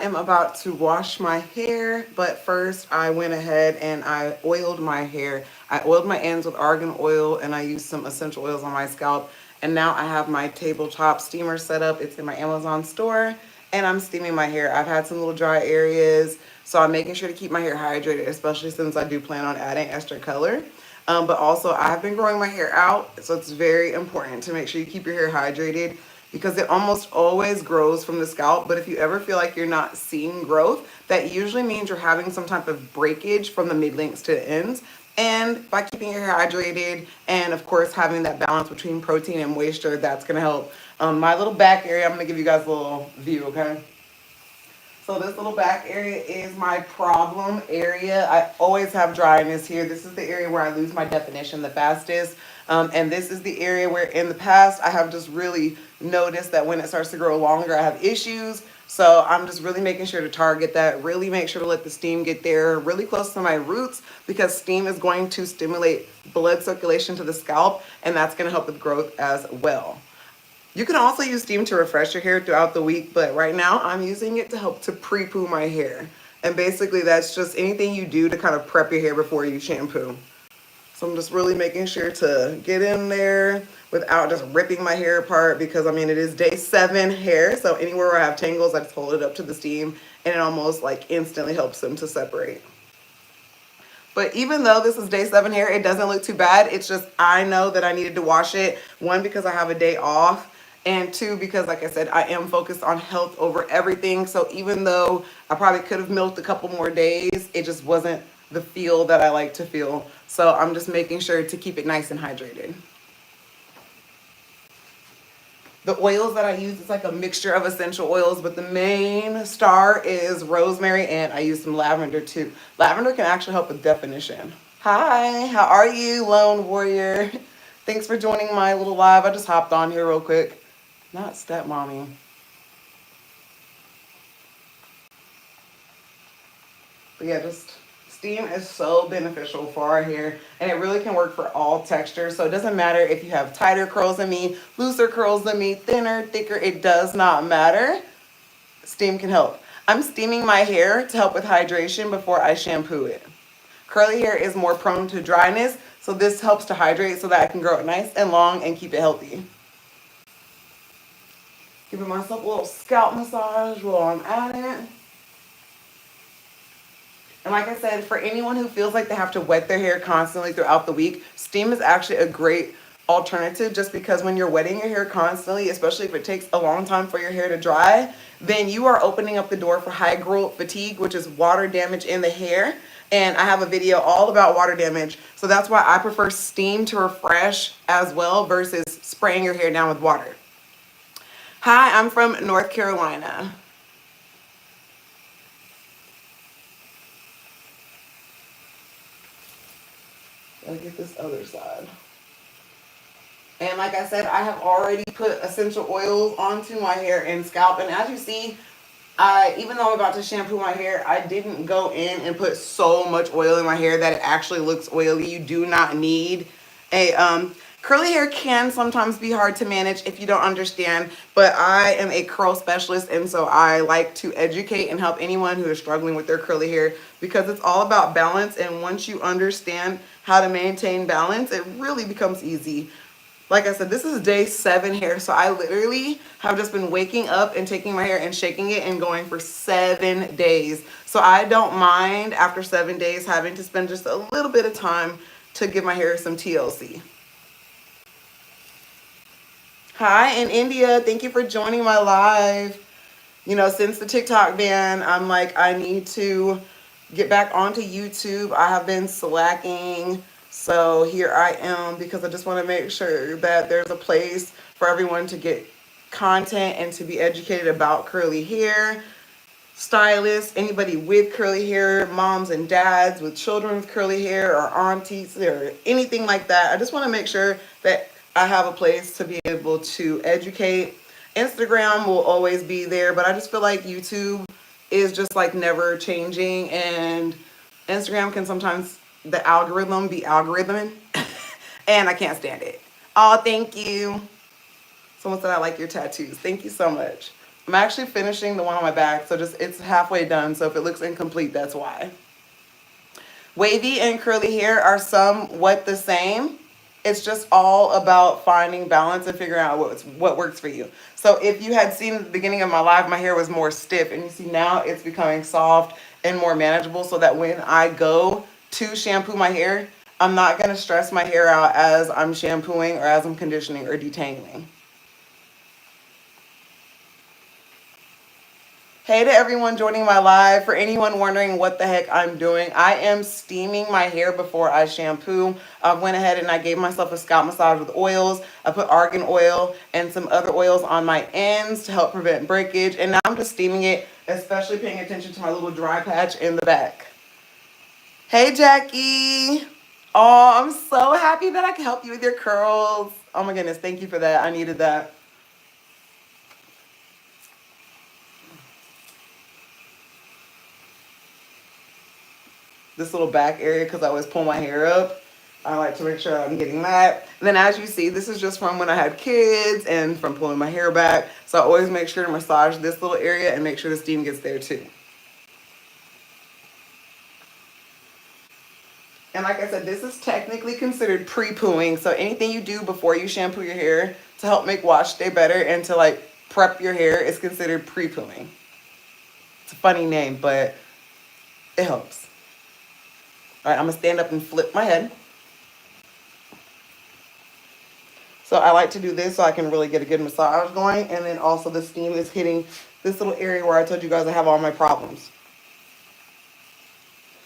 I'm about to wash my hair, but first I went ahead and I oiled my hair. I oiled my ends with argan oil and I used some essential oils on my scalp. And now I have my tabletop steamer set up. It's in my Amazon store and I'm steaming my hair. I've had some little dry areas, so I'm making sure to keep my hair hydrated, especially since I do plan on adding extra color. But also, I've been growing my hair out, so it's very important to make sure you keep your hair hydrated because it almost always grows from the scalp. But if you ever feel like you're not seeing growth, that usually means you're having some type of breakage from the mid lengths to the ends. And by keeping your hair hydrated and, of course, having that balance between protein and moisture, that's going to help. My little back area, I'm going to give you guys a little view, okay? So this little back area is my problem area. I always have dryness here. This is the area where I lose my definition the fastest. And this is the area where in the past I have just really noticed that when it starts to grow longer, I have issues. So I'm just really making sure to target that, really make sure to let the steam get there really close to my roots because steam is going to stimulate blood circulation to the scalp and that's going to help with growth as well. You can also use steam to refresh your hair throughout the week, but right now I'm using it to help to pre-poo my hair. And basically that's just anything you do to kind of prep your hair before you shampoo. So I'm just really making sure to get in there without just ripping my hair apart because I mean it is day 7 hair, so anywhere where I have tangles I just hold it up to the steam and it almost like instantly helps them to separate. But even though this is day 7 hair, it doesn't look too bad. It's just I know that I needed to wash it. 1, because I have a day off. And 2, because like I said, I am focused on health over everything. So even though I probably could have milked a couple more days, it just wasn't the feel that I like to feel. So I'm just making sure to keep it nice and hydrated. The oils that I use, it's like a mixture of essential oils, but the main star is rosemary, and I use some lavender too. Lavender can actually help with definition. Hi, how are you, Lone Warrior? Thanks for joining my little live. I just hopped on here real quick. Not stepmommy. But yeah, just steam is so beneficial for our hair and it really can work for all textures. So it doesn't matter if you have tighter curls than me, looser curls than me, thinner, thicker, it does not matter. Steam can help. I'm steaming my hair to help with hydration before I shampoo it. Curly hair is more prone to dryness, so this helps to hydrate so that I can grow it nice and long and keep it healthy. Giving myself a little scalp massage while I'm at it. And like I said, for anyone who feels like they have to wet their hair constantly throughout the week, steam is actually a great alternative just because when you're wetting your hair constantly, especially if it takes a long time for your hair to dry, then you are opening up the door for hygral fatigue, which is water damage in the hair. And I have a video all about water damage. So that's why I prefer steam to refresh as well versus spraying your hair down with water. Hi, I'm from North Carolina. Gotta get this other side. And like I said, I have already put essential oils onto my hair and scalp. And as you see, even though I'm about to shampoo my hair, I didn't go in and put so much oil in my hair that it actually looks oily. You do not need a curly hair can sometimes be hard to manage if you don't understand, but I am a curl specialist and so I like to educate and help anyone who is struggling with their curly hair because it's all about balance, and once you understand how to maintain balance, it really becomes easy. Like I said, this is day 7 hair, so I literally have just been waking up and taking my hair and shaking it and going for 7 days. So I don't mind after 7 days having to spend just a little bit of time to give my hair some TLC. Hi in India, thank you for joining my live. You know, since the TikTok ban, I'm like, I need to get back onto YouTube. I have been slacking. So here I am because I just want to make sure that there's a place for everyone to get content and to be educated about curly hair. Stylists, anybody with curly hair, moms and dads with children with curly hair, or aunties or anything like that. I just want to make sure that I have a place to be able to educate. Instagram will always be there, but I just feel like YouTube is just like never changing, and Instagram can sometimes the algorithm be algorithming and I can't stand it. Oh, thank you. Someone said I like your tattoos. Thank you so much. I'm actually finishing the one on my back, so just it's halfway done. So if it looks incomplete, that's why. Wavy and curly hair are somewhat the same. It's just all about finding balance and figuring out what works for you. So if you had seen at the beginning of my life, my hair was more stiff, and you see now it's becoming soft and more manageable, so that when I go to shampoo my hair, I'm not going to stress my hair out as I'm shampooing or as I'm conditioning or detangling. Hey to everyone joining my live. For anyone wondering what the heck I'm doing, I am steaming my hair before I shampoo. I went ahead and I gave myself a scalp massage with oils. I put argan oil and some other oils on my ends to help prevent breakage. And now I'm just steaming it, especially paying attention to my little dry patch in the back. Hey Jackie. Oh, I'm so happy that I can help you with your curls. Oh my goodness, thank you for that. I needed that. This little back area, because I always pull my hair up. I like to make sure I'm getting that. And then as you see, this is just from when I had kids and from pulling my hair back. So I always make sure to massage this little area and make sure the steam gets there too. And like I said, this is technically considered pre-pooing. So anything you do before you shampoo your hair to help make wash day better and to like prep your hair is considered pre-pooing. It's a funny name, but it helps. All right, I'm gonna stand up and flip my head. So I like to do this so I can really get a good massage going. And then also the steam is hitting this little area where I told you guys I have all my problems.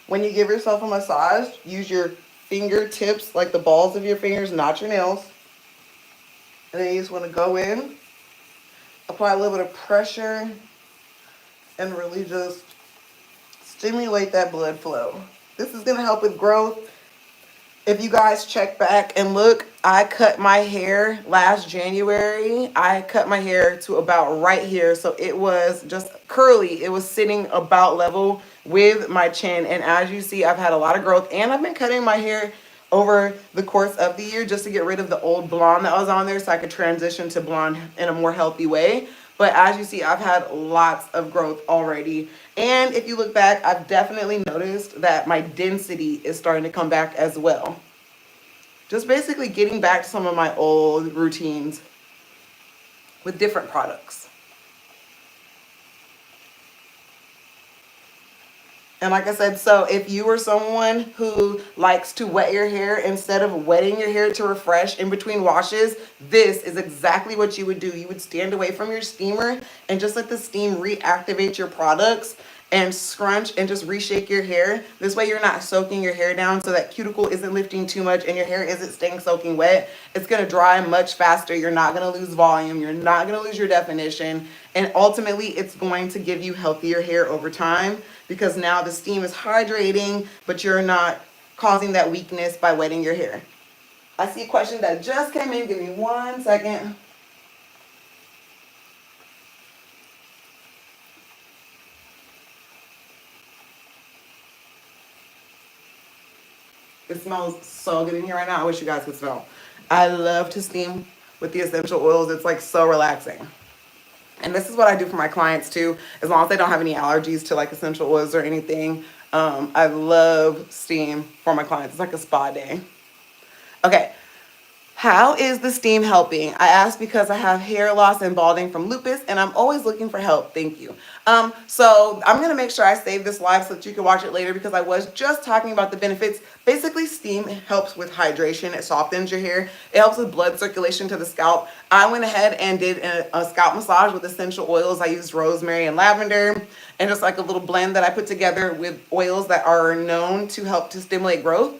When you give yourself a massage, use your fingertips, like the balls of your fingers, not your nails. And then you just want to go in, apply a little bit of pressure, and really just stimulate that blood flow. This is going to help with growth. If you guys check back and look, I cut my hair last January. I cut my hair to about right here. So it was just curly. It was sitting about level with my chin. And as you see, I've had a lot of growth. And I've been cutting my hair over the course of the year just to get rid of the old blonde that was on there so I could transition to blonde in a more healthy way. But as you see, I've had lots of growth already. And if you look back, I've definitely noticed that my density is starting to come back as well. Just basically getting back to some of my old routines with different products. And like I said, so if you are someone who likes to wet your hair instead of wetting your hair to refresh in between washes, this is exactly what you would do. You would stand away from your steamer and just let the steam reactivate your products and scrunch and just reshake your hair. This way you're not soaking your hair down so that cuticle isn't lifting too much and your hair isn't staying soaking wet. It's going to dry much faster. You're not going to lose volume. You're not going to lose your definition. And ultimately, it's going to give you healthier hair over time because now the steam is hydrating, but you're not causing that weakness by wetting your hair. I see a question that just came in. Give me 1 second. It smells so good in here right now. I wish you guys could smell. I love to steam with the essential oils. It's like so relaxing. And this is what I do for my clients too, as long as they don't have any allergies to like essential oils or anything. I love steam for my clients. It's like a spa day. Okay. How is the steam helping? I asked because I have hair loss and balding from lupus and I'm always looking for help. Thank you. So I'm going to make sure I save this live so that you can watch it later because I was just talking about the benefits. Basically, steam helps with hydration. It softens your hair. It helps with blood circulation to the scalp. I went ahead and did a scalp massage with essential oils. I used rosemary and lavender and just like a little blend that I put together with oils that are known to help to stimulate growth.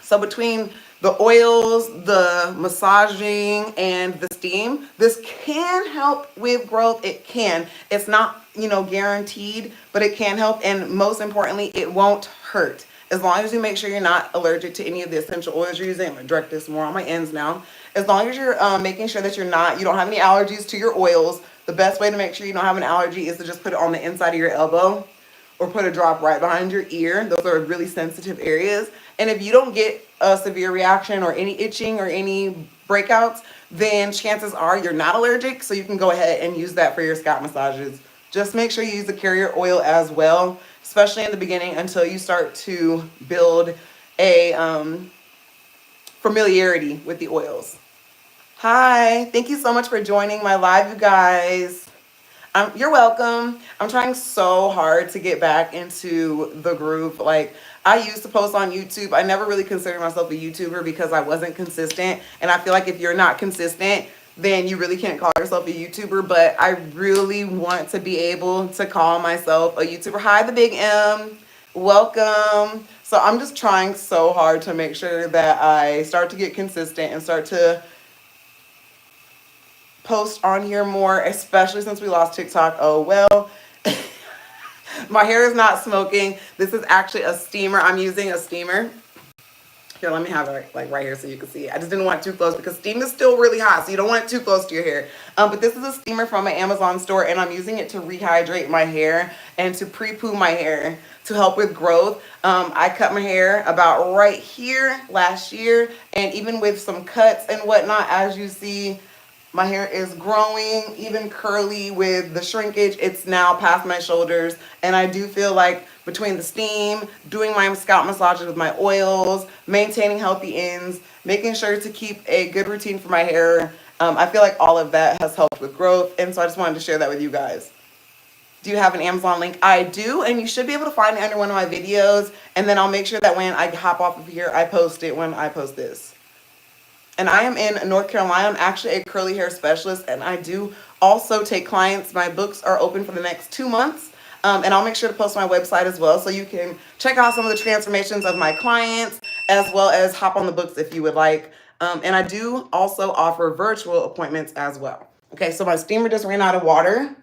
So between the oils, the massaging, and the steam, this can help with growth. It can. It's not, guaranteed, but it can help. And most importantly, it won't hurt. As long as you make sure you're not allergic to any of the essential oils you're using. I'm going to direct this more on my ends now. As long as you're making sure that you don't have any allergies to your oils, the best way to make sure you don't have an allergy is to just put it on the inside of your elbow or put a drop right behind your ear. Those are really sensitive areas. And if you don't get a severe reaction or any itching or any breakouts, then chances are you're not allergic, so you can go ahead and use that for your scalp massages. Just make sure you use the carrier oil as well, especially in the beginning until you start to build a familiarity with the oils. Hi, thank you so much for joining my live, you guys. You're welcome. I'm trying so hard to get back into the groove. Like, I used to post on YouTube. I never really considered myself a YouTuber because I wasn't consistent. And I feel like if you're not consistent, then you really can't call yourself a YouTuber. But I really want to be able to call myself a YouTuber. Hi, the big M. Welcome. So I'm just trying so hard to make sure that I start to get consistent and start to post on here more, especially since we lost TikTok. Oh well. My hair is not smoking. This is actually a steamer. I'm using a steamer. Here, let me have it like right here so you can see it. I just didn't want it too close because steam is still really hot, so you don't want it too close to your hair. But this is a steamer from my Amazon store, and I'm using it to rehydrate my hair and to pre-poo my hair to help with growth. I cut my hair about right here last year, and even with some cuts and whatnot, as you see, my hair is growing, even curly with the shrinkage. It's now past my shoulders. And I do feel like between the steam, doing my scalp massages with my oils, maintaining healthy ends, making sure to keep a good routine for my hair, I feel like all of that has helped with growth. And so I just wanted to share that with you guys. Do you have an Amazon link? I do, and you should be able to find it under one of my videos. And then I'll make sure that when I hop off of here, I post it when I post this. And I am in North Carolina. I'm actually a curly hair specialist, and I do also take clients. My books are open for the next 2 months, and I'll make sure to post my website as well, so you can check out some of the transformations of my clients, as well as hop on the books if you would like. And I do also offer virtual appointments as well. Okay, so my steamer just ran out of water.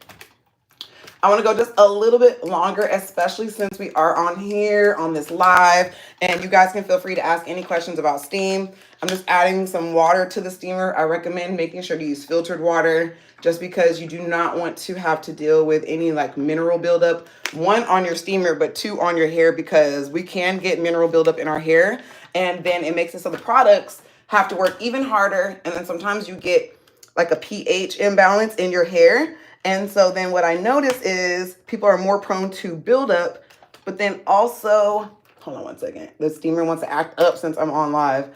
I want to go just a little bit longer, especially since we are on here on this live, and you guys can feel free to ask any questions about steam. I'm just adding some water to the steamer. I recommend making sure to use filtered water just because you do not want to have to deal with any like mineral buildup, one on your steamer, but two on your hair, because we can get mineral buildup in our hair, and then it makes it so the products have to work even harder, and then sometimes you get like a pH imbalance in your hair. And so then what I notice is people are more prone to buildup, but then also, hold on one second. The steamer wants to act up since I'm on live.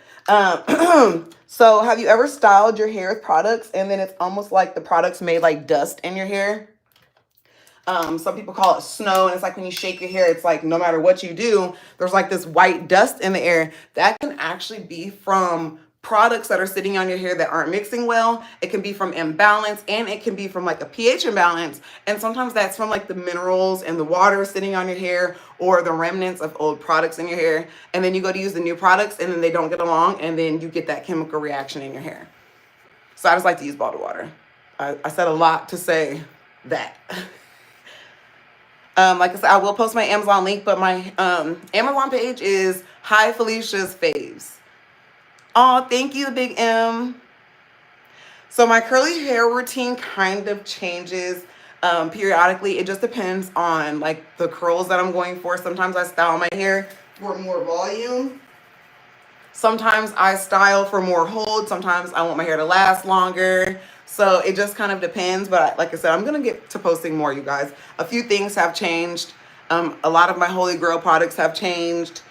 So have you ever styled your hair with products and then it's almost like the products made like dust in your hair? Some people call it snow, and it's like when you shake your hair, it's like no matter what you do, there's like this white dust in the air. That can actually be from products that are sitting on your hair that aren't mixing well. It can be from imbalance, and it can be from like a pH imbalance. And sometimes that's from like the minerals and the water sitting on your hair, or the remnants of old products in your hair. And then you go to use the new products and then they don't get along, and then you get that chemical reaction in your hair. So I just like to use bottled water. I said a lot to say that. Like I said, I will post my Amazon link, but my Amazon page is Hi Felicia's Faves. Oh, thank you, Big M. So my curly hair routine kind of changes periodically. It just depends on like the curls that I'm going for. Sometimes I style my hair for more volume. Sometimes I style for more hold. Sometimes I want my hair to last longer. So it just kind of depends. But like I said, I'm going to get to posting more, you guys. A few things have changed. A lot of my Holy Grail products have changed.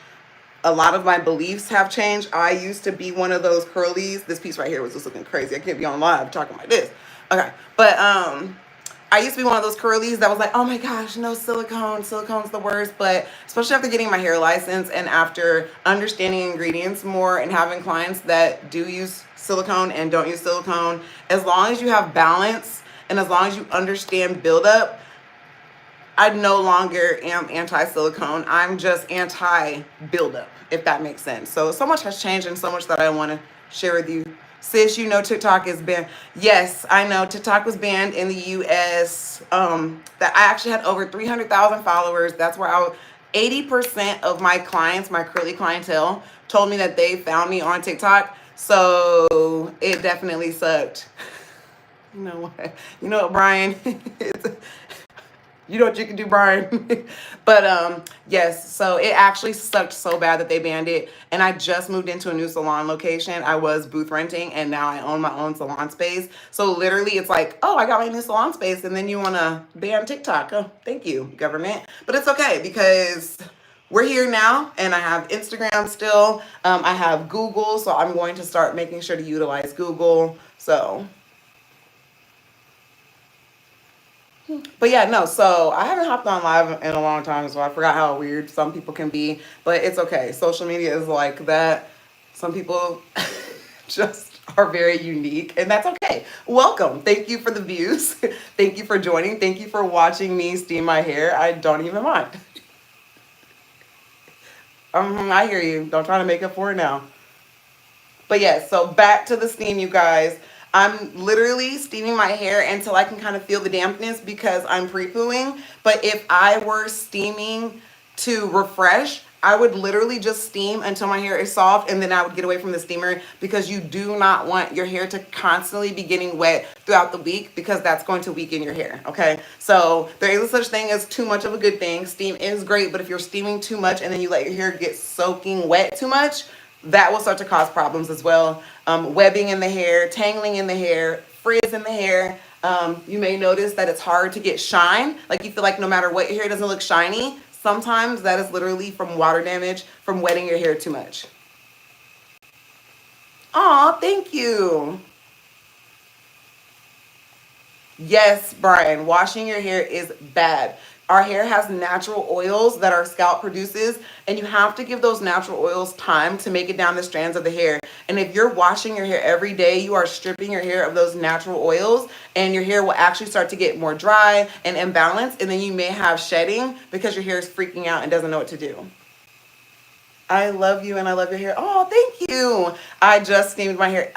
A lot of my beliefs have changed. I used to be one of those curlies. This piece right here was just looking crazy. I can't be on live talking like this. Okay. But I used to be one of those curlies that was like, oh my gosh, no silicone. Silicone's the worst. But especially after getting my hair license and after understanding ingredients more and having clients that do use silicone and don't use silicone, as long as you have balance and as long as you understand buildup, I no longer am anti-silicone. I'm just anti-buildup, if that makes sense. So much has changed and so much that I want to share with you. Sis, you know TikTok is banned. Yes, I know TikTok was banned in the US. That I actually had over 300,000 followers. That's where 80% of my clients, my curly clientele, told me that they found me on TikTok. So it definitely sucked. You know what? You know what, Brian? You know what you can do, Brian. But yes, so it actually sucked so bad that they banned it. And I just moved into a new salon location. I was booth renting and now I own my own salon space. So literally it's like, oh, I got my new salon space and then you want to ban TikTok. Oh, thank you, government. But it's okay because we're here now and I have Instagram still. I have Google, so I'm going to start making sure to utilize Google. So but yeah, no, so I haven't hopped on live in a long time, so I forgot how weird some people can be, but it's okay. Social media is like that. Some people just are very unique, and that's okay. Welcome. Thank you for the views. Thank you for joining. Thank you for watching me steam my hair. I don't even mind. I hear you. Don't try to make up for it now. But yeah, so back to the steam, you guys. I'm literally steaming my hair until I can kind of feel the dampness because I'm pre-pooing. But if I were steaming to refresh, I would literally just steam until my hair is soft and then I would get away from the steamer because you do not want your hair to constantly be getting wet throughout the week because that's going to weaken your hair, okay? So there is a such thing as too much of a good thing. Steam is great, but if you're steaming too much and then you let your hair get soaking wet too much, that will start to cause problems as well. Webbing in the hair, tangling in the hair, frizz in the hair. You may notice that it's hard to get shine. Like you feel like no matter what, your hair doesn't look shiny. Sometimes that is literally from water damage from wetting your hair too much. Aw, thank you. Yes, Brian, washing your hair is bad. Our hair has natural oils that our scalp produces, and you have to give those natural oils time to make it down the strands of the hair. And if you're washing your hair every day, you are stripping your hair of those natural oils, and your hair will actually start to get more dry and imbalanced, and then you may have shedding because your hair is freaking out and doesn't know what to do. I love you and I love your hair. Oh, thank you. I just steamed my hair.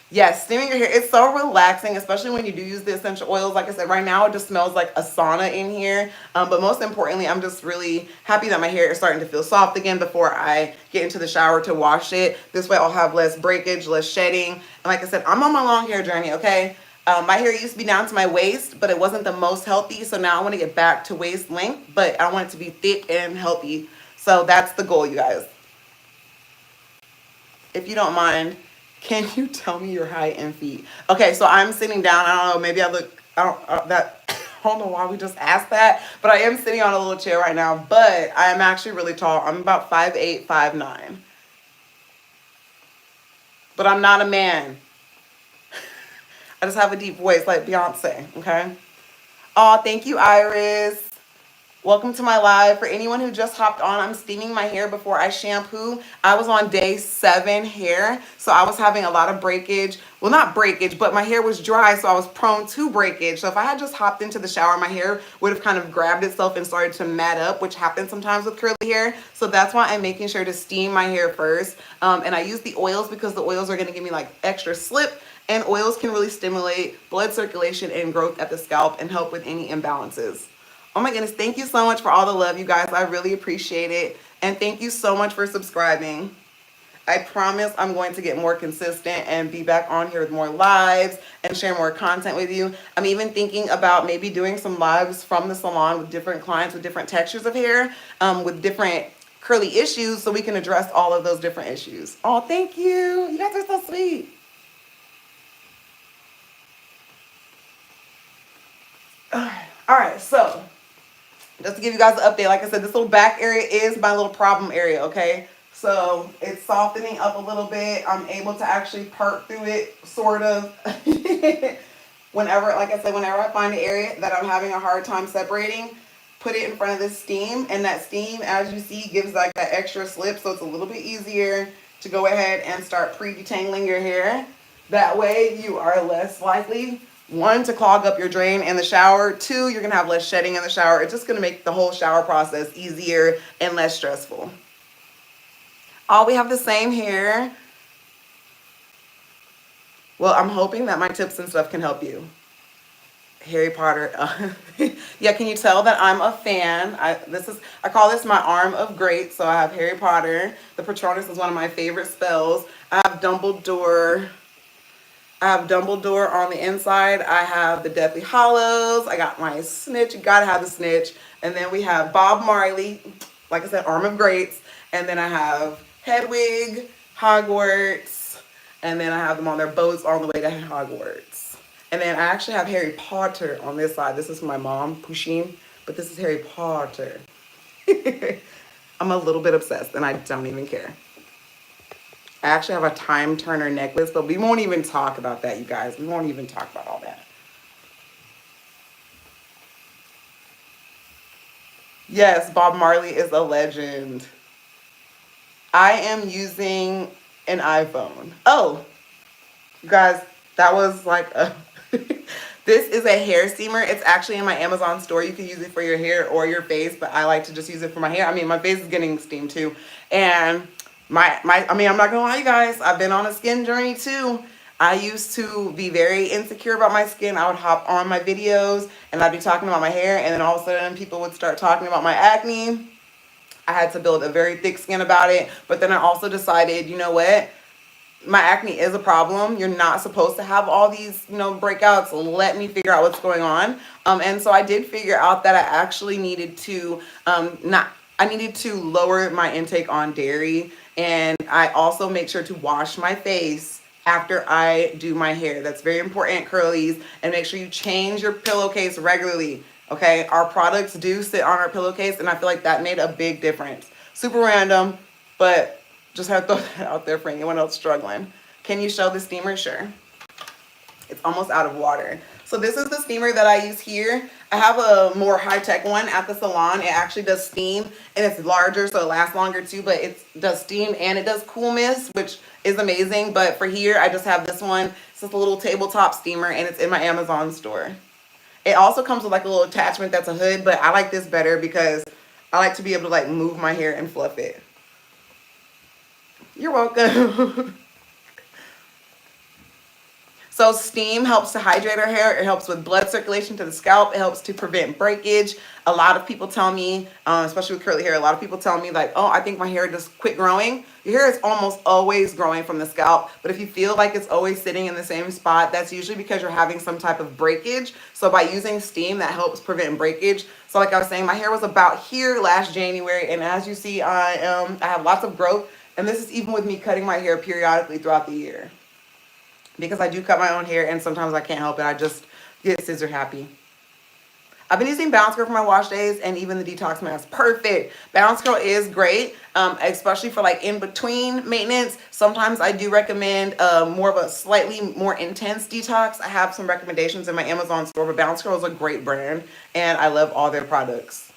Yes, steaming your hair, it's so relaxing, especially when you do use the essential oils. Like I said, right now it just smells like a sauna in here. But most importantly, I'm just really happy that my hair is starting to feel soft again before I get into the shower to wash it. This way I'll have less breakage, less shedding. And like I said, I'm on my long hair journey, okay? My hair used to be down to my waist, but it wasn't the most healthy. So now I want to get back to waist length, but I want it to be thick and healthy. So that's the goal, you guys. If you don't mind, can you tell me your height and feet? Okay, so I'm sitting down. I don't know, maybe I look, I don't know why we just asked that, but I am sitting on a little chair right now, but I am actually really tall. I'm about 5'8", 5'9". But I'm not a man. I just have a deep voice like Beyonce, okay? Oh, thank you, Iris. Welcome to my live. For anyone who just hopped on, I'm steaming my hair before I shampoo. I was on day 7 hair, so I was having a lot of breakage. Well, not breakage, but my hair was dry, so I was prone to breakage. So if I had just hopped into the shower, my hair would have kind of grabbed itself and started to mat up, which happens sometimes with curly hair. So that's why I'm making sure to steam my hair first. And I use the oils because the oils are going to give me like extra slip, and oils can really stimulate blood circulation and growth at the scalp and help with any imbalances. Oh my goodness, thank you so much for all the love, you guys. I really appreciate it. And thank you so much for subscribing. I promise I'm going to get more consistent and be back on here with more lives and share more content with you. I'm even thinking about maybe doing some lives from the salon with different clients with different textures of hair, with different curly issues, so we can address all of those different issues. Oh, thank you. You guys are so sweet. All right, so just to give you guys an update, like I said, this little back area is my little problem area, okay? So it's softening up a little bit. I'm able to actually part through it, sort of. Whenever, like I said, whenever I find an area that I'm having a hard time separating, put it in front of this steam. And that steam, as you see, gives like that extra slip. So it's a little bit easier to go ahead and start pre-detangling your hair. That way you are less likely, 1, to clog up your drain in the shower. 2, you're going to have less shedding in the shower. It's just going to make the whole shower process easier and less stressful. All we have the same hair. Well, I'm hoping that my tips and stuff can help you. Harry Potter. Yeah, can you tell that I'm a fan? I call this my arm of great. So I have Harry Potter. The Patronus is one of my favorite spells. I have Dumbledore. I have Dumbledore on the inside. I have the Deathly Hollows. I got my Snitch. You gotta have the Snitch. And then we have Bob Marley, like I said, Arm of Greats. And then I have Hedwig, Hogwarts. And then I have them on their boats on the way to Hogwarts. And then I actually have Harry Potter on this side. This is my mom, Pusheen. But this is Harry Potter. I'm a little bit obsessed and I don't even care. I actually have a time turner necklace, but we won't even talk about that, you guys. We won't even talk about all that. Yes, Bob Marley is a legend. I am using an iPhone. Oh, you guys, that was like a this is a hair steamer. It's actually in my Amazon store. You can use it for your hair or your face, but I like to just use it for my hair. I mean, my face is getting steamed too. And I mean, I'm not gonna lie, you guys, I've been on a skin journey too. I used to be very insecure about my skin. I would hop on my videos and I'd be talking about my hair, and then all of a sudden people would start talking about my acne. I had to build a very thick skin about it. But then I also decided, you know what? My acne is a problem. You're not supposed to have all these, breakouts. Let me figure out what's going on. And so I did figure out that I actually needed to not I needed to lower my intake on dairy, and I also make sure to wash my face after I do my hair. That's very important, curlies, and make sure you change your pillowcase regularly. Okay, our products do sit on our pillowcase, and I feel like that made a big difference. Super random, but just have to throw that out there for anyone else struggling. Can you show the steamer? Sure. It's almost out of water. So this is the steamer that I use here. I have a more high-tech one at the salon. It actually does steam, and it's larger, so it lasts longer too, but it does steam and it does cool mist, which is amazing. But for here, I just have this one. It's just a little tabletop steamer, and it's in my Amazon store. It also comes with like a little attachment that's a hood, but I like this better because I like to be able to like move my hair and fluff it. You're welcome. So steam helps to hydrate our hair. It helps with blood circulation to the scalp. It helps to prevent breakage. A lot of people tell me, especially with curly hair, a lot of people tell me like, oh, I think my hair just quit growing. Your hair is almost always growing from the scalp. But if you feel like it's always sitting in the same spot, that's usually because you're having some type of breakage. So by using steam, that helps prevent breakage. So like I was saying, my hair was about here last January. And as you see, I have lots of growth. And this is even with me cutting my hair periodically throughout the year. Because I do cut my own hair and sometimes I can't help it. I just get scissor happy. I've been using Bounce Girl for my wash days and even the detox mask. Perfect. Bounce Girl is great, especially for like in between maintenance. Sometimes I do recommend more of a slightly more intense detox. I have some recommendations in my Amazon store, but Bounce Girl is a great brand and I love all their products.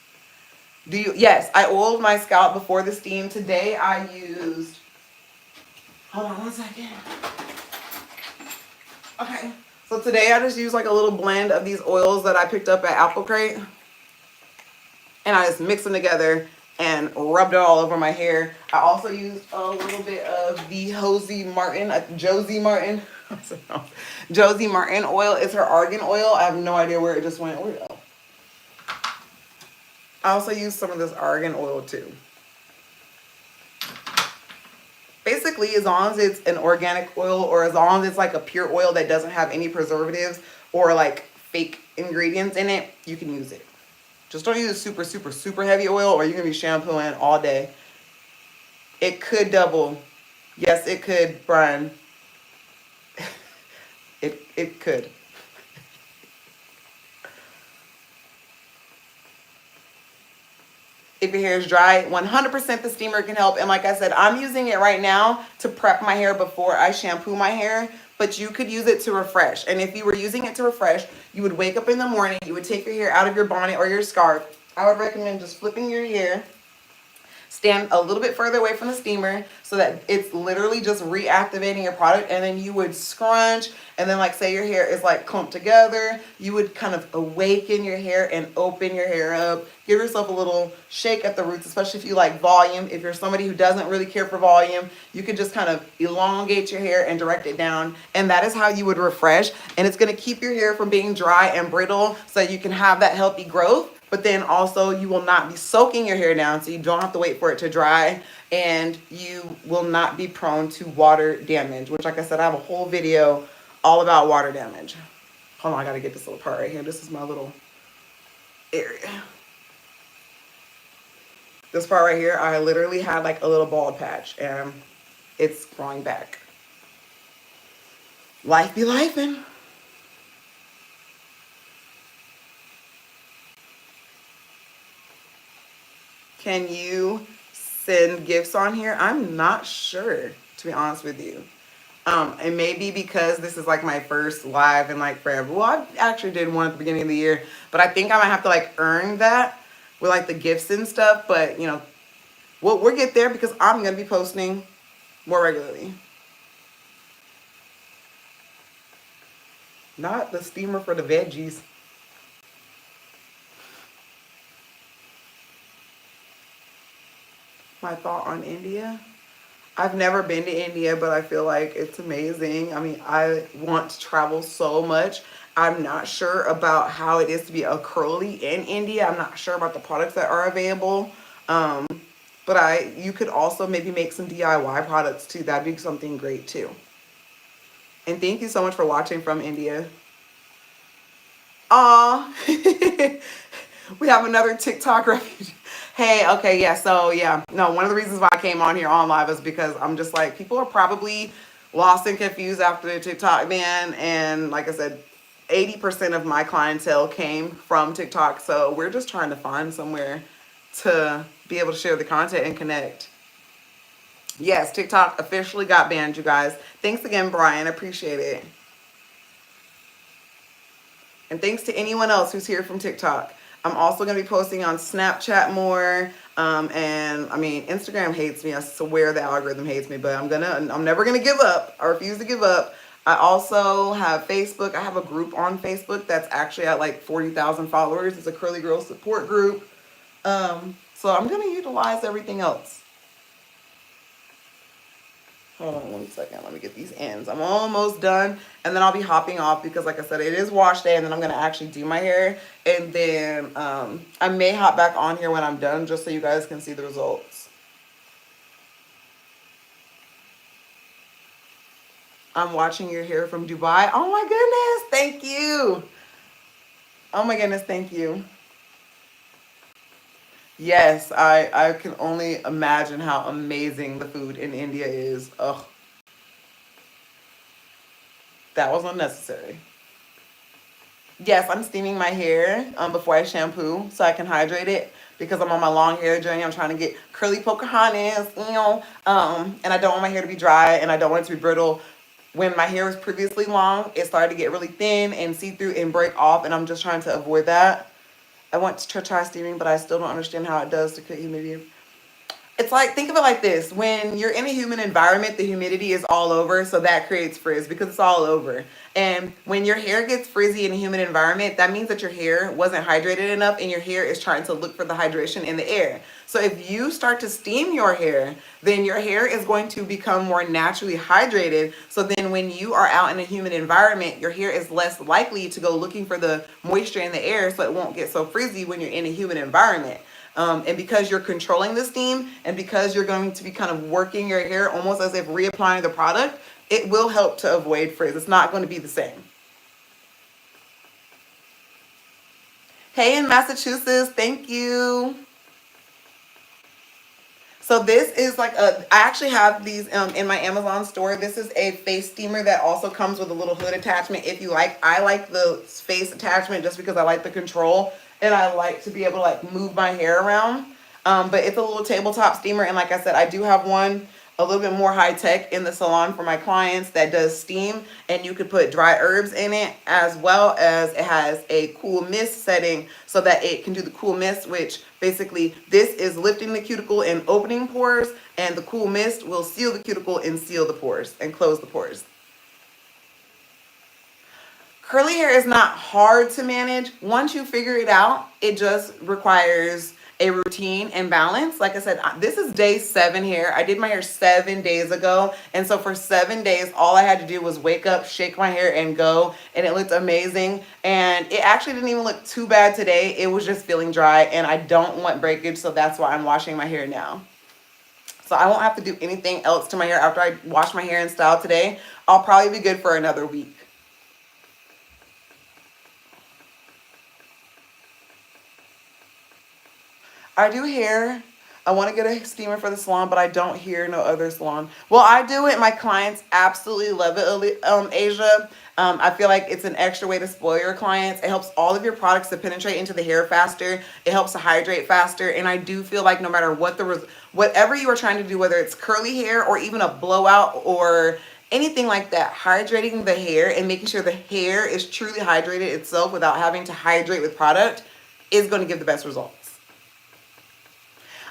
Yes, I oiled my scalp before the steam. Today I used, hold on one second. Okay, so today I just used like a little blend of these oils that I picked up at Apple Crate. And I just mixed them together and rubbed it all over my hair. I also used a little bit of the Josie Martin oil. It's her argan oil. I have no idea where it just went. Where'd it go? I also used some of this argan oil too. Basically, as long as it's an organic oil or as long as it's like a pure oil that doesn't have any preservatives or like fake ingredients in it, you can use it. Just don't use super, super, super heavy oil or you're going to be shampooing all day. It could double. Yes, it could, Brian. It could. If your hair is dry, 100% the steamer can help. And like I said, I'm using it right now to prep my hair before I shampoo my hair, but you could use it to refresh. And if you were using it to refresh, you would wake up in the morning, you would take your hair out of your bonnet or your scarf. I would recommend just flipping your hair, stand a little bit further away from the steamer so that it's literally just reactivating your product, and then you would scrunch, and then like say your hair is like clumped together, you would kind of awaken your hair and open your hair up. Give yourself a little shake at the roots, especially if you like volume. If you're somebody who doesn't really care for volume, you could just kind of elongate your hair and direct it down, and that is how you would refresh. And it's going to keep your hair from being dry and brittle so you can have that healthy growth. But then also you will not be soaking your hair down, so you don't have to wait for it to dry, and you will not be prone to water damage, which like I said, I have a whole video all about water damage. Hold on, I gotta get this little part right here. This is my little area. This part right here, I literally had like a little bald patch and it's growing back. Life be lifing. Can you send gifts on here? I'm not sure, to be honest with you. And maybe because this is like my first live in like forever. Well, I actually did one at the beginning of the year, but I think I might have to like earn that with like the gifts and stuff. But you know, we'll get there because I'm gonna be posting more regularly. Not the steamer for the veggies. My thought on India. I've never been to India, but I feel like it's amazing. I mean, I want to travel so much. I'm not sure about how it is to be a curly in India. I'm not sure about the products that are available. Um, but you could also maybe make some DIY products too. That'd be something great too. And thank you so much for watching from India. Aw. We have another TikTok refugee. Hey, okay, yeah, so yeah. No, one of the reasons why I came on here on live is because I'm just like, people are probably lost and confused after the TikTok ban. And like I said, 80% of my clientele came from TikTok. So we're just trying to find somewhere to be able to share the content and connect. Yes, TikTok officially got banned, you guys. Thanks again, Brian. Appreciate it. And thanks to anyone else who's here from TikTok. I'm also going to be posting on Snapchat more. And I mean, Instagram hates me. I swear the algorithm hates me, but I'm never going to give up. I refuse to give up. I also have Facebook. I have a group on Facebook that's actually at like 40,000 followers. It's a curly girl support group. So I'm going to utilize everything else. Hold on 1 second. Let me get these ends. I'm almost done. And then I'll be hopping off because like I said, it is wash day. And then I'm going to actually do my hair. And then I may hop back on here when I'm done just so you guys can see the results. I'm watching your hair from Dubai. Oh my goodness. Thank you. Oh my goodness. Thank you. Yes, I can only imagine how amazing the food in India is. Ugh. That was unnecessary. Yes, I'm steaming my hair before I shampoo so I can hydrate it because I'm on my long hair journey. I'm trying to get curly Pocahontas, you know, and I don't want my hair to be dry and I don't want it to be brittle. When my hair was previously long, it started to get really thin and see-through and break off, and I'm just trying to avoid that. I want to try steaming, but I still don't understand how it does to create humidity. It's like, think of it like this. When you're in a humid environment, the humidity is all over, so that creates frizz because it's all over. And when your hair gets frizzy in a humid environment, that means that your hair wasn't hydrated enough and your hair is trying to look for the hydration in the air. So if you start to steam your hair, then your hair is going to become more naturally hydrated. So then when you are out in a humid environment, your hair is less likely to go looking for the moisture in the air, so it won't get so frizzy when you're in a humid environment. And because you're controlling the steam and because you're going to be kind of working your hair almost as if reapplying the product, it will help to avoid frizz. It's not going to be the same. Hey, in Massachusetts, thank you. So this is like I actually have these in my Amazon store. This is a face steamer that also comes with a little hood attachment if you like. I like the face attachment just because I like the control and I like to be able to like move my hair around. But it's a little tabletop steamer, and like I said, I do have one a little bit more high tech in the salon for my clients that does steam, and you could put dry herbs in it, as well as it has a cool mist setting so that it can do the cool mist, which basically this is lifting the cuticle and opening pores, and the cool mist will seal the cuticle and seal the pores and close the pores. Curly hair is not hard to manage. Once you figure it out, it just requires a routine and balance. Like I said, this is day 7 here. I did my hair 7 days ago. And so for 7 days, all I had to do was wake up, shake my hair, and go. And it looked amazing. And it actually didn't even look too bad today. It was just feeling dry. And I don't want breakage, so that's why I'm washing my hair now. So I won't have to do anything else to my hair after I wash my hair and style today. I'll probably be good for another week. I do hair. I want to get a steamer for the salon, but I don't hear no other salon. Well, I do it. My clients absolutely love it, Asia. I feel like it's an extra way to spoil your clients. It helps all of your products to penetrate into the hair faster. It helps to hydrate faster. And I do feel like no matter what whatever you are trying to do, whether it's curly hair or even a blowout or anything like that, hydrating the hair and making sure the hair is truly hydrated itself without having to hydrate with product is going to give the best results.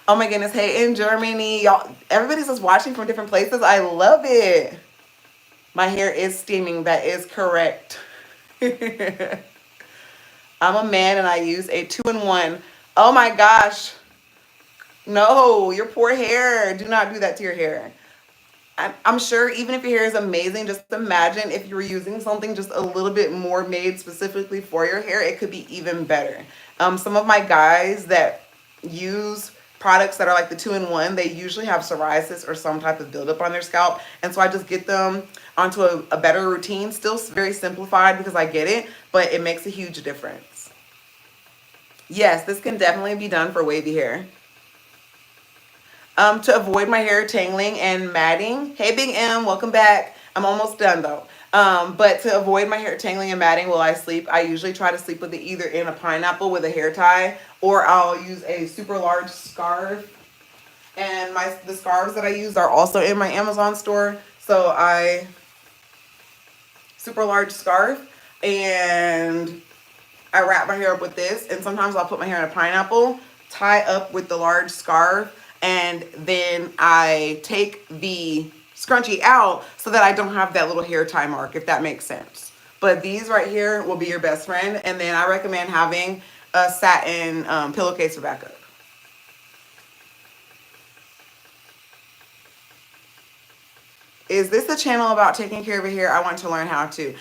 Oh my goodness. Hey, in Germany, y'all, everybody's just watching from different places. I love it. My hair is steaming. That is correct. I'm a man and I use a 2-in-1. Oh my gosh. No, your poor hair. Do not do that to your hair. I'm sure even if your hair is amazing, just imagine if you were using something just a little bit more made specifically for your hair, it could be even better. Some of my guys that use products that are like the 2-in-1, they usually have psoriasis or some type of buildup on their scalp. And so I just get them onto a better routine, still very simplified because I get it, but it makes a huge difference. Yes, this can definitely be done for wavy hair. To avoid my hair tangling and matting. Hey, Big M, welcome back. I'm almost done though. But to avoid my hair tangling and matting while I sleep, I usually try to sleep with it either in a pineapple with a hair tie, or I'll use a super large scarf. And the scarves that I use are also in my Amazon store. So super large scarf, and I wrap my hair up with this, and sometimes I'll put my hair in a pineapple, tie up with the large scarf, and then I take the scrunchie out so that I don't have that little hair tie mark, if that makes sense. But these right here will be your best friend, and then I recommend having a satin pillowcase for backup. Is this a channel about taking care of your hair? I want to learn how to.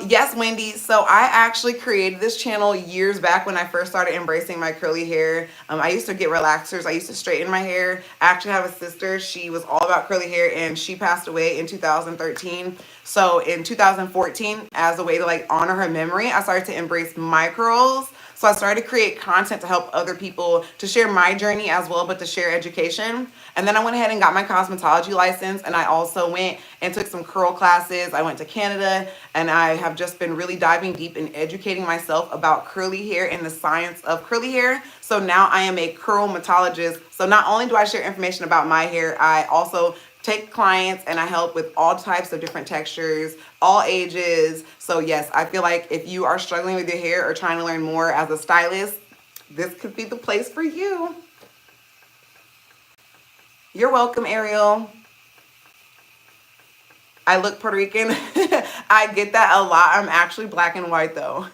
Yes, Wendy. So I actually created this channel years back when I first started embracing my curly hair. I used to get relaxers. I used to straighten my hair. I actually have a sister. She was all about curly hair and she passed away in 2013. So in 2014, as a way to like honor her memory, I started to embrace my curls. So I started to create content to help other people, to share my journey as well, but to share education. And then I went ahead and got my cosmetology license, and I also went and took some curl classes. I went to Canada, and I have just been really diving deep in educating myself about curly hair and the science of curly hair. So now I am a curlmatologist. So not only do I share information about my hair, I also take clients and I help with all types of different textures, all ages. So yes, I feel like if you are struggling with your hair or trying to learn more as a stylist, this could be the place for you. You're welcome, Ariel. I look Puerto Rican. I get that a lot. I'm actually black and white though.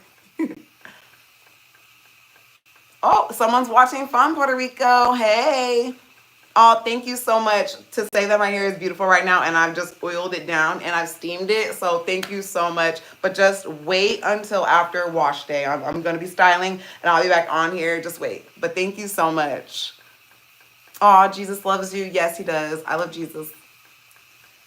Oh, someone's watching from Puerto Rico. Hey. Oh, thank you so much to say that my hair is beautiful right now, and I've just oiled it down and I've steamed it. So thank you so much. But just wait until after wash day. I'm going to be styling and I'll be back on here. Just wait. But thank you so much. Oh, Jesus loves you. Yes, he does. I love Jesus.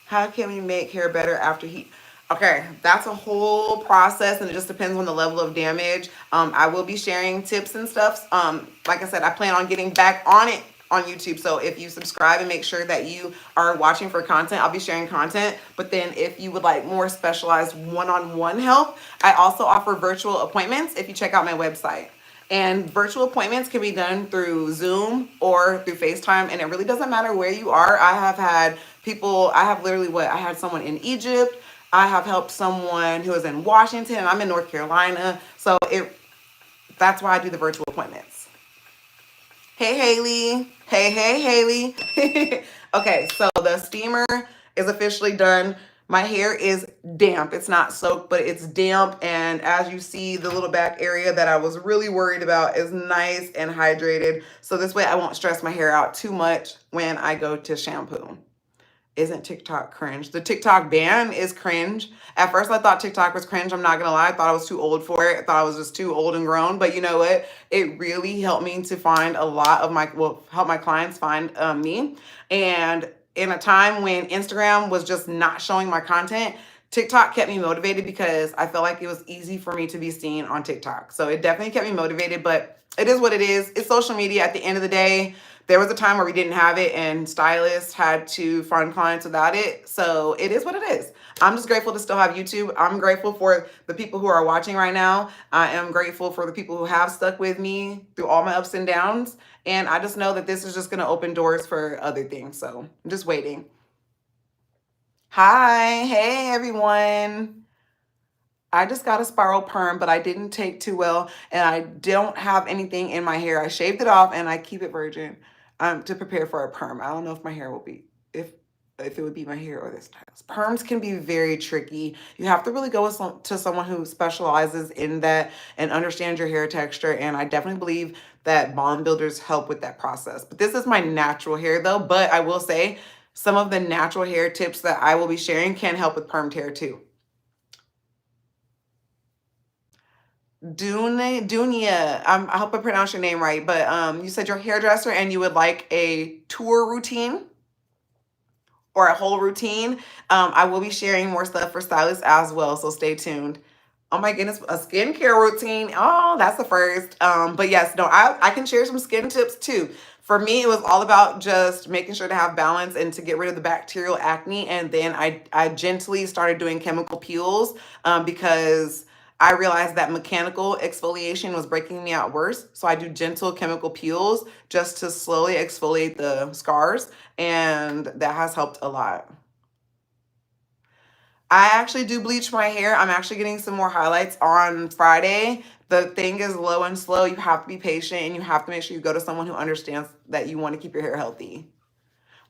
How can we make hair better after heat? Okay, that's a whole process, and it just depends on the level of damage. I will be sharing tips and stuff. Like I said, I plan on getting back on it on YouTube. So if you subscribe and make sure that you are watching for content, I'll be sharing content. But then if you would like more specialized one-on-one help, I also offer virtual appointments if you check out my website. And virtual appointments can be done through Zoom or through FaceTime, and it really doesn't matter where you are. I have had people, I have literally I had someone in Egypt. I have helped someone who is in Washington. I'm in North Carolina. So that's why I do the virtual appointments. Hey, Haley. Hey, Haley. Okay, so the steamer is officially done. My hair is damp. It's not soaked, but it's damp. And as you see, the little back area that I was really worried about is nice and hydrated. So this way I won't stress my hair out too much when I go to shampoo. Isn't TikTok cringe? The TikTok ban is cringe. At first I thought TikTok was cringe. I'm not gonna lie. I thought I was too old for it. I thought I was just too old and grown. But you know what? It really helped me to find a lot of help my clients find me. And in a time when Instagram was just not showing my content, TikTok kept me motivated because I felt like it was easy for me to be seen on TikTok. So it definitely kept me motivated, but it is what it is. It's social media at the end of the day. There was a time where we didn't have it and stylists had to find clients without it. So it is what it is. I'm just grateful to still have YouTube. I'm grateful for the people who are watching right now. I am grateful for the people who have stuck with me through all my ups and downs. And I just know that this is just going to open doors for other things. So I'm just waiting. Hi, hey everyone. I just got a spiral perm, but I didn't take too well, and I don't have anything in my hair. I shaved it off, and I keep it virgin to prepare for a perm. I don't know if my hair will be if it would be my hair or the styles. Perms can be very tricky. You have to really go with to someone who specializes in that and understands your hair texture. And I definitely believe that bond builders help with that process. But this is my natural hair though. But I will say some of the natural hair tips that I will be sharing can help with permed hair too. Dunia, I hope I pronounced your name right, but you said you're a hairdresser and you would like a tour routine or a whole routine. I will be sharing more stuff for stylists as well, so stay tuned. Oh my goodness, a skincare routine. Oh, that's the first. But yes, no, I can share some skin tips too. For me, it was all about just making sure to have balance and to get rid of the bacterial acne. And then I gently started doing chemical peels because I realized that mechanical exfoliation was breaking me out worse. So I do gentle chemical peels just to slowly exfoliate the scars. And that has helped a lot. I actually do bleach my hair. I'm actually getting some more highlights on Friday. The thing is low and slow. You have to be patient and you have to make sure you go to someone who understands that you want to keep your hair healthy.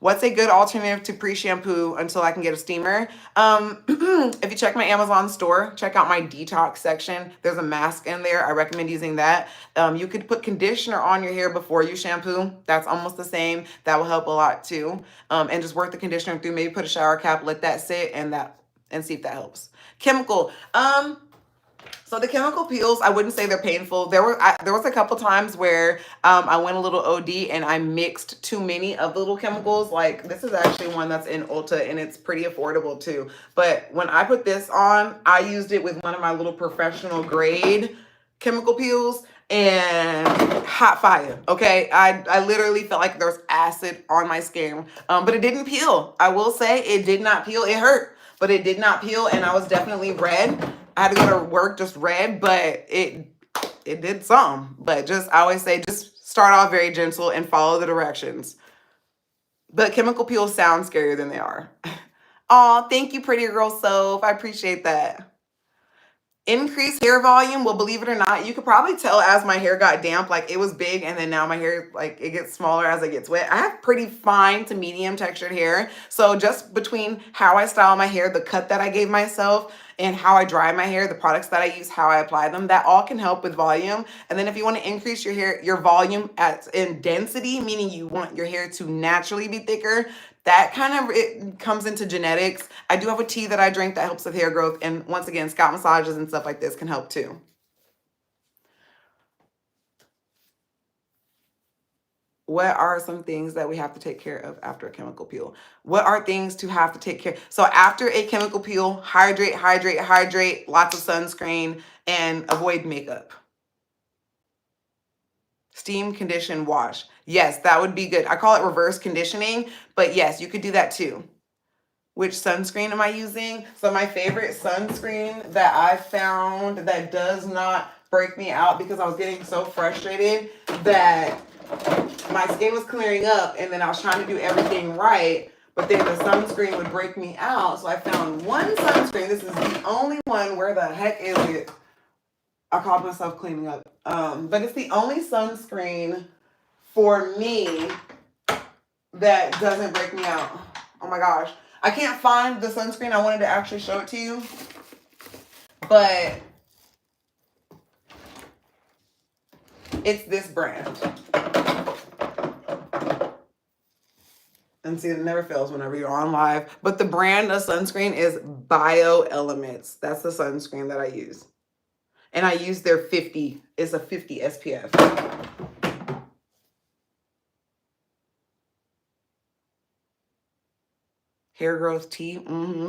What's a good alternative to pre-shampoo until I can get a steamer? If you check my Amazon store, check out my detox section. There's a mask in there. I recommend using that. You could put conditioner on your hair before you shampoo. That's almost the same. That will help a lot too. And just work the conditioner through. Maybe put a shower cap, let that sit, and see if that helps. Chemical. So the chemical peels, I wouldn't say they're painful. There was a couple times where I went a little OD and I mixed too many of the little chemicals. Like this is actually one that's in Ulta and it's pretty affordable too. But when I put this on, I used it with one of my little professional grade chemical peels and hot fire. Okay, I literally felt like there was acid on my skin, but it didn't peel. I will say it did not peel. It hurt, but it did not peel, and I was definitely red. I had to go to work just red, but it did some. But just I always say just start off very gentle and follow the directions. But chemical peels sound scarier than they are. Oh, thank you, pretty girl soap. I appreciate that. Increased hair volume. Well, believe it or not, you could probably tell as my hair got damp, like it was big, and then now my hair, like it gets smaller as it gets wet. I have pretty fine to medium textured hair. So just between how I style my hair, the cut that I gave myself, and how I dry my hair, the products that I use, how I apply them, that all can help with volume. And then if you want to increase your volume in density, meaning you want your hair to naturally be thicker, that kind of it comes into genetics. I do have a tea that I drink that helps with hair growth. And once again, scalp massages and stuff like this can help too. What are some things that we have to take care of after a chemical peel? What are things to have to take care? So after a chemical peel, hydrate, hydrate, hydrate, lots of sunscreen, and avoid makeup. Steam, condition, wash. Yes, that would be good. I call it reverse conditioning, but yes, you could do that too. Which sunscreen am I using? So my favorite sunscreen that I found that does not break me out, because I was getting so frustrated that my skin was clearing up and then I was trying to do everything right, but then the sunscreen would break me out. So I found one sunscreen. This is the only one. Where the heck is it? I called myself cleaning up. But it's the only sunscreen for me that doesn't break me out. Oh my gosh. I can't find the sunscreen. I wanted to actually show it to you. But it's this brand. And see, it never fails whenever you're on live. But the brand of sunscreen is Bio Elements. That's the sunscreen that I use. And I use their 50. It's a 50 SPF. Hair growth tea.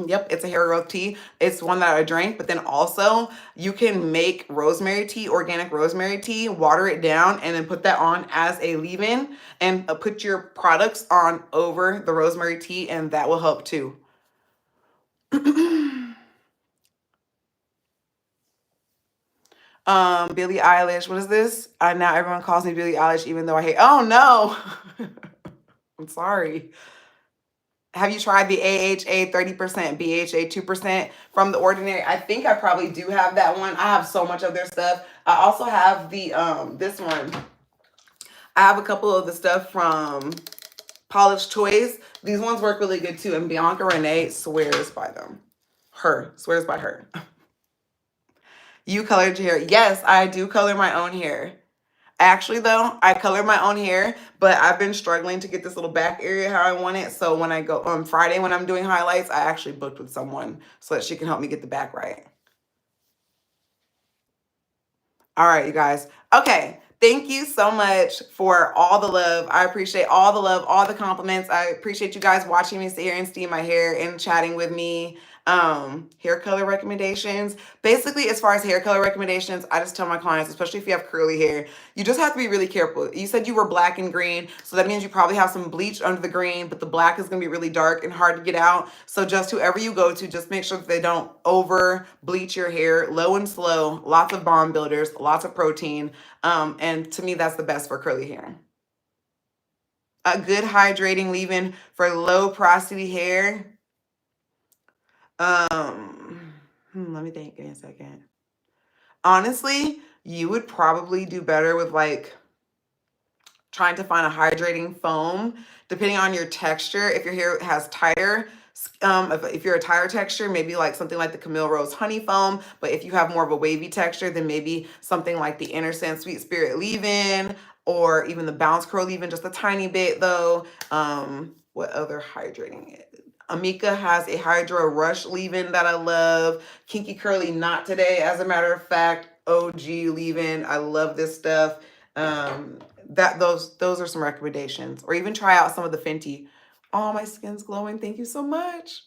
Yep, it's a hair growth tea. It's one that I drank, but then also you can make rosemary tea, organic rosemary tea, water it down, and then put that on as a leave-in and put your products on over the rosemary tea, and that will help too. Billie Eilish. What is this? Now everyone calls me Billie Eilish, even though I hate. Oh no, I'm sorry. Have you tried the AHA 30%, BHA 2% from The Ordinary? I think I probably do have that one. I have so much of their stuff. I also have the this one. I have a couple of the stuff from Paula's Choice. These ones work really good too, and Bianca Renee swears by them. Her swears by her. You colored your hair. Yes, I do color my own hair. Actually, though, I color my own hair, but I've been struggling to get this little back area how I want it. So when I go on Friday, when I'm doing highlights, I actually booked with someone so that she can help me get the back right. All right, you guys. Okay. Thank you so much for all the love. I appreciate all the love, all the compliments. I appreciate you guys watching me sit here and steam my hair and chatting with me. Hair color recommendations. Basically, as far as hair color recommendations, I just tell my clients, especially if you have curly hair, you just have to be really careful. You said you were black and green, so that means you probably have some bleach under the green, but the black is going to be really dark and hard to get out. So just whoever you go to, just make sure that they don't over bleach your hair. Low and slow, lots of bond builders, lots of protein. And to me, that's the best for curly hair. A good hydrating leave-in for low porosity hair. Let me think. Give me a second. Honestly, you would probably do better with like trying to find a hydrating foam, depending on your texture. If your hair has tighter, if you're a tighter texture, maybe like something like the Camille Rose Honey Foam. But if you have more of a wavy texture, then maybe something like the Inner Scent Sweet Spirit Leave-In, or even the Bounce Curl Leave-In, just a tiny bit though. What other hydrating? Amika has a Hydra Rush leave-in that I love. Kinky Curly Not Today, as a matter of fact. OG leave-in. I love this stuff. Those are some recommendations. Or even try out some of the Fenty. Oh, my skin's glowing. Thank you so much.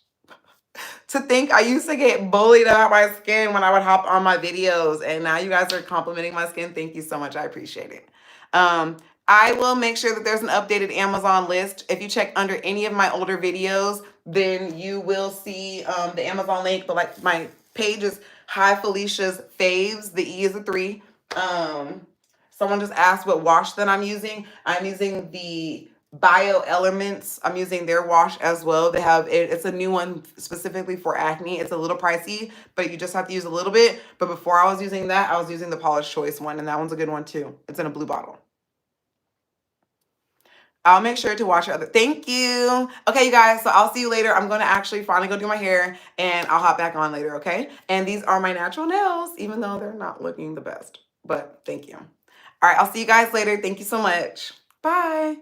To think I used to get bullied about my skin when I would hop on my videos, and now you guys are complimenting my skin. Thank you so much. I appreciate it. I will make sure that there's an updated Amazon list. If you check under any of my older videos, then you will see the Amazon link. But like my page is Hi Felicia's Faves. The E is a 3. Someone just asked what wash that I'm using. I'm using the Bio Elements. I'm using their wash as well. They have it's a new one specifically for acne. It's a little pricey, but you just have to use a little bit. But before I was using that, I was using the Paula's Choice one, and that one's a good one too. It's in a blue bottle. I'll make sure to watch your other. Thank you. Okay, you guys. So I'll see you later. I'm going to actually finally go do my hair, and I'll hop back on later, okay? And these are my natural nails, even though they're not looking the best. But thank you. All right, I'll see you guys later. Thank you so much. Bye.